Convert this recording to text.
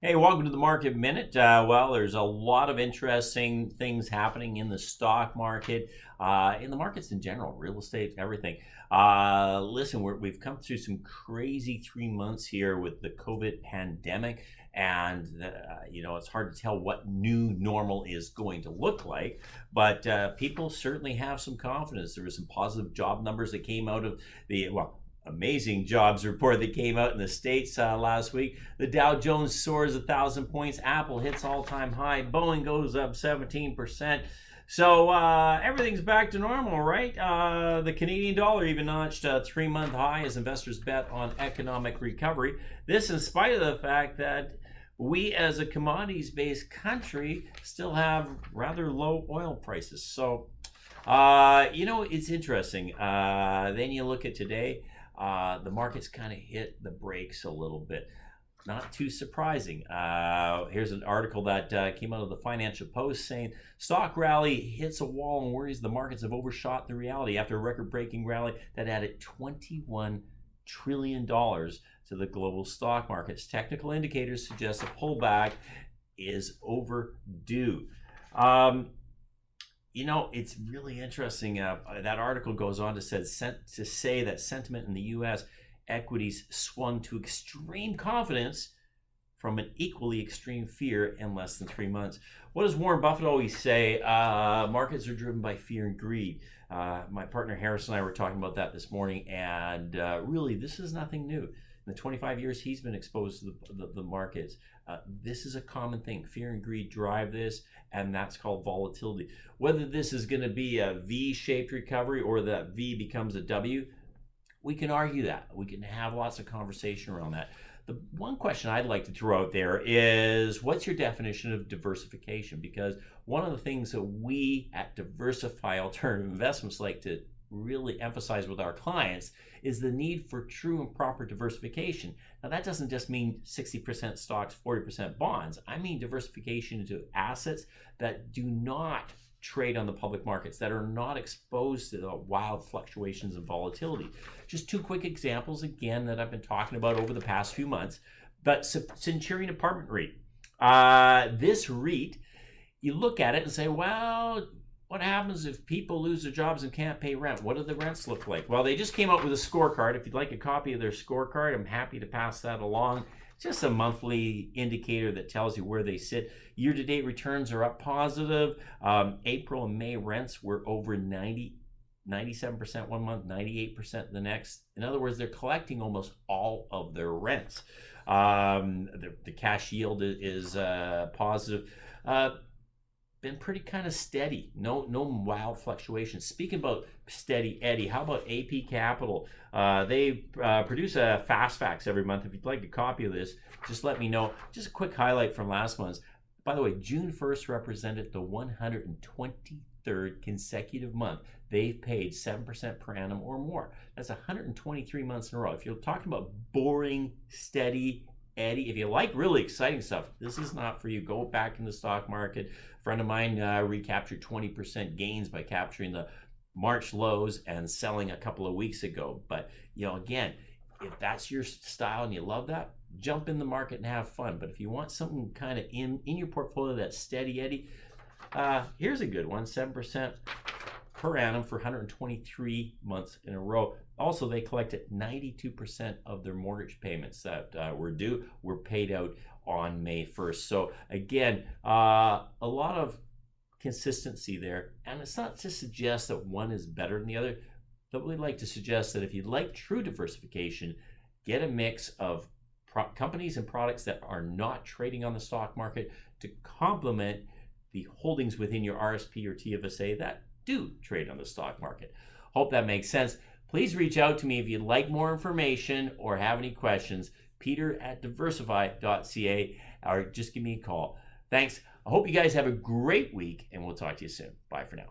Hey, welcome to the Market Minute. There's a lot of interesting things happening in the stock market, in the markets in general, real estate, everything. Listen, we've come through some crazy 3 months here with the COVID pandemic, and it's hard to tell what new normal is going to look like. But people certainly have some confidence. There were some positive job numbers that came out of the amazing jobs report that came out in the States last week. The Dow Jones soars 1,000 points. Apple hits all-time high. Boeing goes up 17%. So everything's back to normal, right? The Canadian dollar even notched a 3-month high as investors bet on economic recovery. This in spite of the fact that we as a commodities-based country still have rather low oil prices. So, it's interesting. Then you look at today, the market's kind of hit the brakes a little bit. Not too surprising. Here's an article that came out of the Financial Post saying stock rally hits a wall and worries the markets have overshot the reality after a record-breaking rally that added $21 trillion to the global stock markets. Technical indicators suggest a pullback is overdue. It's really interesting. That article goes on to say that sentiment in the U.S. equities swung to extreme confidence from an equally extreme fear in less than 3 months. What does Warren Buffett always say? Markets are driven by fear and greed. My partner Harris and I were talking about that this morning, and really, this is nothing new. In the 25 years he's been exposed to the markets, this is a common thing. Fear and greed drive this, and that's called volatility. Whether this is going to be a V-shaped recovery or that V becomes a W, we can argue that. We can have lots of conversation around that. The one question I'd like to throw out there is, what's your definition of diversification? Because one of the things that we at Diversify Alternative Investments like to really emphasize with our clients is the need for true and proper diversification. Now, that doesn't just mean 60% stocks, 40% bonds. I mean diversification into assets that do not trade on the public markets, that are not exposed to the wild fluctuations and volatility. Just two quick examples, again, that I've been talking about over the past few months. But Centurion Apartment REIT. This REIT, you look at it and say, well, what happens if people lose their jobs and can't pay rent? What do the rents look like? Well, they just came out with a scorecard. If you'd like a copy of their scorecard, I'm happy to pass that along. It's just a monthly indicator that tells you where they sit. Year-to-date returns are up positive. April and May rents were over 97% one month, 98% the next. In other words, they're collecting almost all of their rents. The cash yield is positive. Been pretty kind of steady. No wild fluctuations. Speaking about steady Eddie, how about AP Capital? They produce a fast facts every month. If you'd like a copy of this, just let me know. Just a quick highlight from last month. By the way, June 1st represented the 123rd consecutive month they've paid 7% per annum or more. That's 123 months in a row. If you're talking about boring, steady Eddie, if you like really exciting stuff, this is not for you. Go back in the stock market. A friend of mine recaptured 20% gains by capturing the March lows and selling a couple of weeks ago. But, again, if that's your style and you love that, jump in the market and have fun. But if you want something kind of in your portfolio that's steady Eddie, here's a good one, 7% per annum for 123 months in a row. Also, they collected 92% of their mortgage payments that were due were paid out on May 1st. So again, a lot of consistency there. And it's not to suggest that one is better than the other, but we'd like to suggest that if you'd like true diversification, get a mix of companies and products that are not trading on the stock market to complement the holdings within your RSP or TFSA that do trade on the stock market. Hope that makes sense. Please reach out to me if you'd like more information or have any questions. Peter@diversify.ca, or just give me a call. Thanks. I hope you guys have a great week, and we'll talk to you soon. Bye for now.